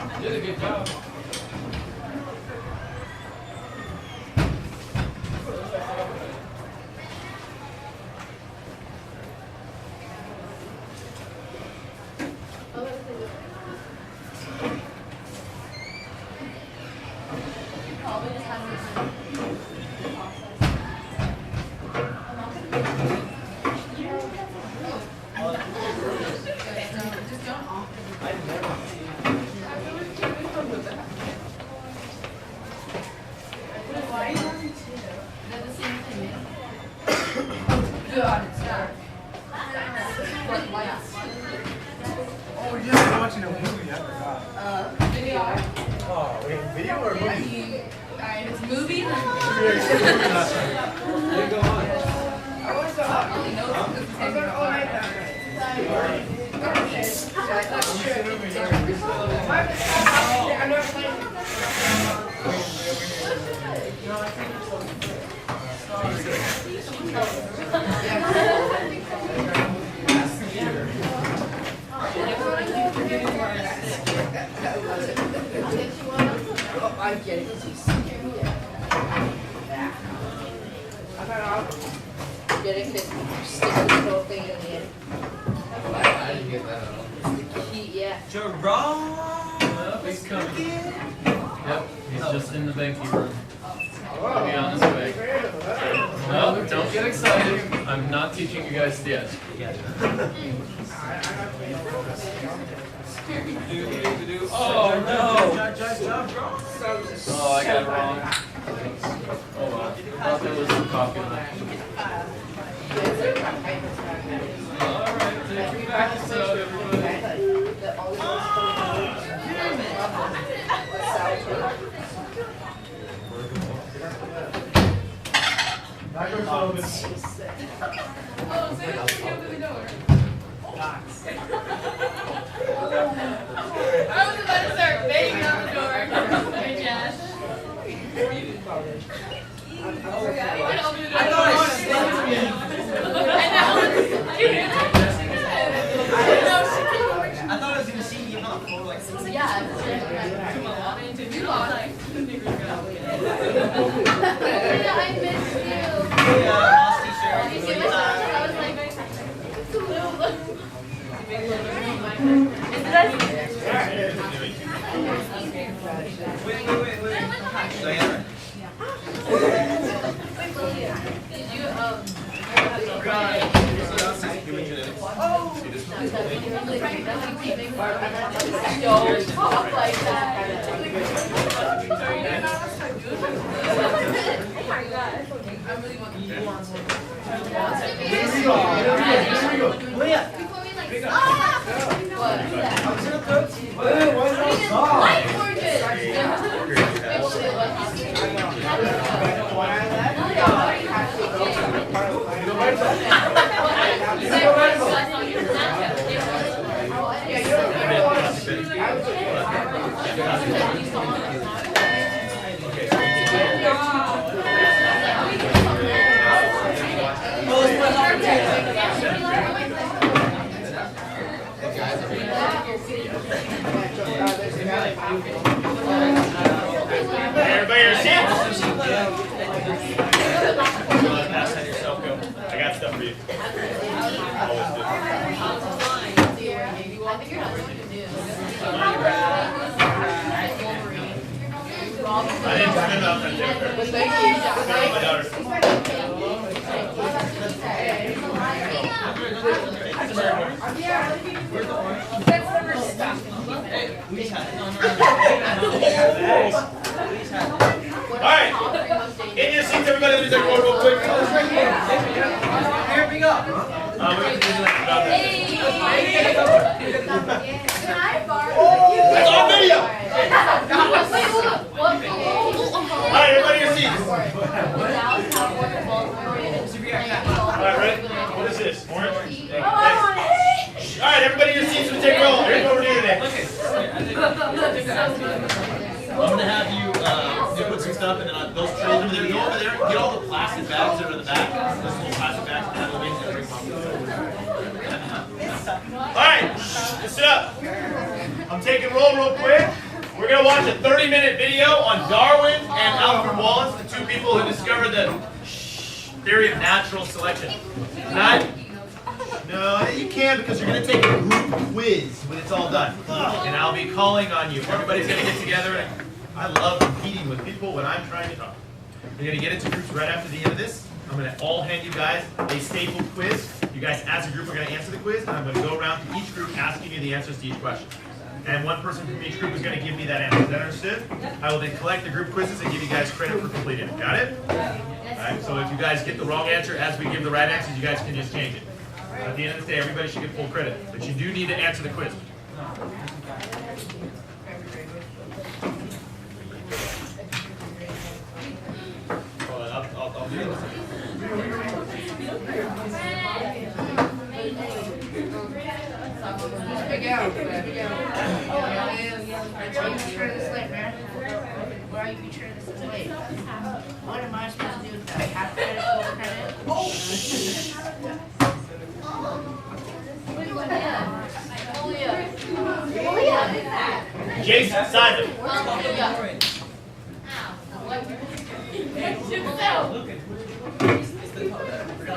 You did a good job. Oh yeah, I'm watching a movie. I forgot. Video. Oh wait, video or movie? Alright, it's movie. You go on. I'm getting it. Getting this stick this whole thing in the end. How did you get that out? The key, yeah. Jerome! Well, he's coming. Yep, he's just in the banking room. He'll be on his way. No, don't get excited. I'm not teaching you guys yet. Oh no! Oh, I got it wrong. Oh well. I thought there was some coffee left. Alright, take your practice out, everybody. Oh, Microphone. so you don't forget the door. I was about to start banging on the door. Hey, Josh. I thought I slept with I thought I was going to see you on the floor like this. Yeah. I missed you. Lost t-shirt. You see my shirt? I was like, Wait. Diana. Did you, don't talk like that. Oh my god. I really want you on Leah. What? Everybody your seats. Pass on yourself, go. I got stuff for you. Always do. I didn't turn it off on Jennifer. My daughter. Alright. In your seats, everybody. Let me take a real quick. Here we go. We're going to do about that. It's on video! Alright, everybody your seats. Alright, ready? What is this? Orange? Alright, everybody your seats. We'll take a roll. Here's what we're doing today. I'm going to have you put some stuff in those trays over there. Go over there, get all the plastic bags that are in the back. Those little plastic bags, and that'll make them bring Alright, sit up. I'm taking roll real quick. We're going to watch a 30-minute video on Darwin and Alfred Wallace, the two people who discovered the theory of natural selection. Tonight? No, you can because you're going to take a group quiz when it's all done. And I'll be calling on you. Everybody's going to get together. And I love competing with people when I'm trying to talk. You're going to get into groups right after the end of this. I'm going to all hand you guys a staple quiz. You guys, as a group, are going to answer the quiz. And I'm going to go around to each group asking you the answers to each question. And one person from each group is going to give me that answer. Is that understood? I will then collect the group quizzes and give you guys credit for completing it. Got it? All right, so if you guys get the wrong answer as we give the right answers, you guys can just change it. At the end of the day, everybody should get full credit. But you do need to answer the quiz. I'll do this. Big out. Big out. Why are you sure this late, man? Why are you sure this is late? What am I supposed to do with that? Half credit, full credit? Jason Simon.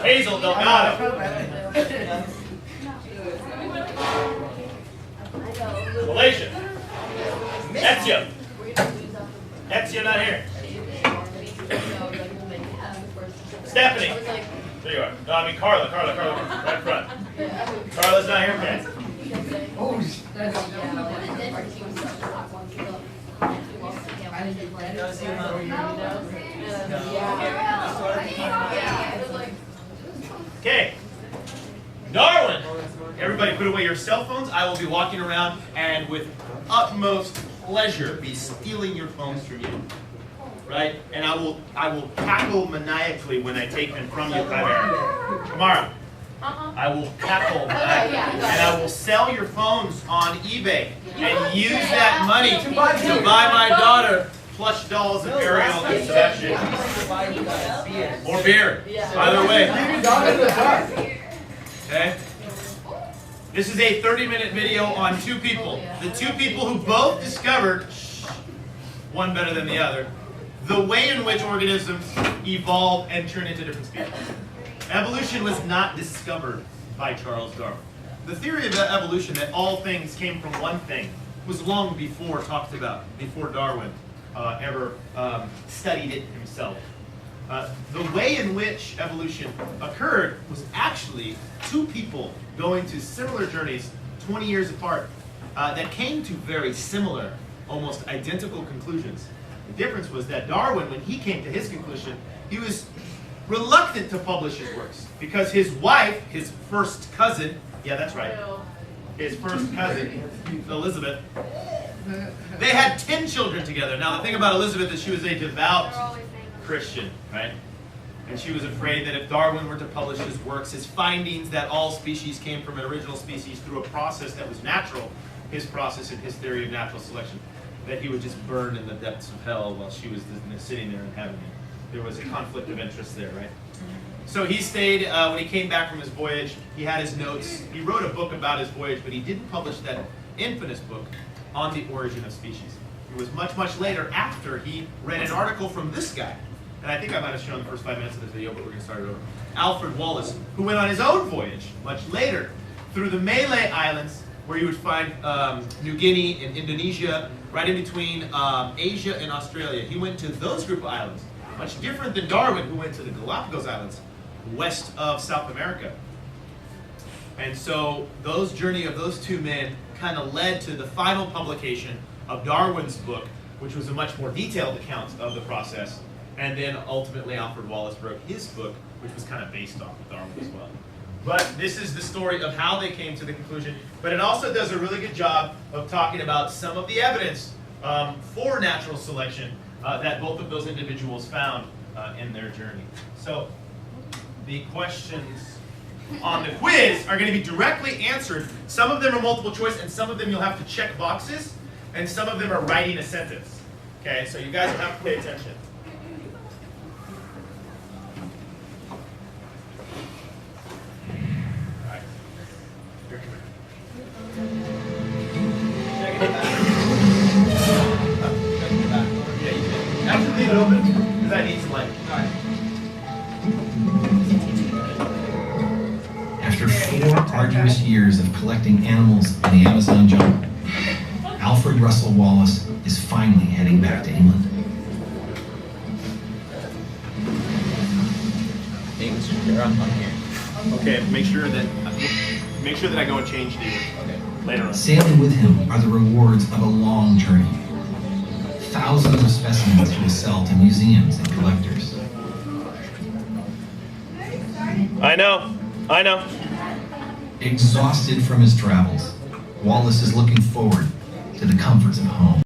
Hazel Delgado. Malaysia. Ezio. Ezio not here. Stephanie. There you are. No, I mean Carla, right in front. Carla's not here, guys. Okay. Darwin. Everybody put away your cell phones. I will be walking around and with utmost pleasure be stealing your phones from you. Right? And I will cackle maniacally when I take them from you, Kamara. I will cackle maniacally. And I will sell your phones on eBay and use that money to buy my daughter plush dolls of Ariel and Sebastian. Or beer. Either way. Okay? This is a 30-minute video on two people. The two people who both discovered, one better than the other, the way in which organisms evolve and turn into different species. Evolution was not discovered by Charles Darwin. The theory of evolution, that all things came from one thing, was long before talked about, before Darwin ever studied it himself. The way in which evolution occurred was actually two people going to similar journeys 20 years apart that came to very similar, almost identical conclusions. The difference was that Darwin, when he came to his conclusion, he was reluctant to publish his works because his wife, his first cousin, yeah, that's right, his first cousin, Elizabeth, they had 10 children together. Now, the thing about Elizabeth is she was a devout Christian, right? And she was afraid that if Darwin were to publish his works, his findings that all species came from an original species through a process that was natural, his process and his theory of natural selection, that he would just burn in the depths of hell while she was sitting there in heaven. There was a conflict of interest there, right? So he stayed, when he came back from his voyage, he had his notes. He wrote a book about his voyage, but he didn't publish that infamous book on the origin of species. It was much, much later after he read an article from this guy. And I think I might have shown the first 5 minutes of this video, but we're going to start it over. Alfred Wallace, who went on his own voyage much later through the Malay Islands, where you would find New Guinea and Indonesia, right in between Asia and Australia. He went to those group of islands, much different than Darwin, who went to the Galapagos Islands, west of South America. And so those journey of those two men kind of led to the final publication of Darwin's book, which was a much more detailed account of the process. And then ultimately Alfred Wallace wrote his book, which was kind of based off of Darwin as well. But this is the story of how they came to the conclusion. But it also does a really good job of talking about some of the evidence for natural selection that both of those individuals found in their journey. So the questions on the quiz are going to be directly answered. Some of them are multiple choice, and some of them you'll have to check boxes, and some of them are writing a sentence. Okay, so you guys will have to pay attention. open? Because I need some light. After 4 arduous years of collecting animals in the Amazon jungle, Alfred Russel Wallace is finally heading back to England. Hey, I'm here. Okay, make sure that I go and change the later on. Sailing with him are the rewards of a long journey. Thousands of specimens he will sell to museums and collectors. I know. Exhausted from his travels, Wallace is looking forward to the comforts of home.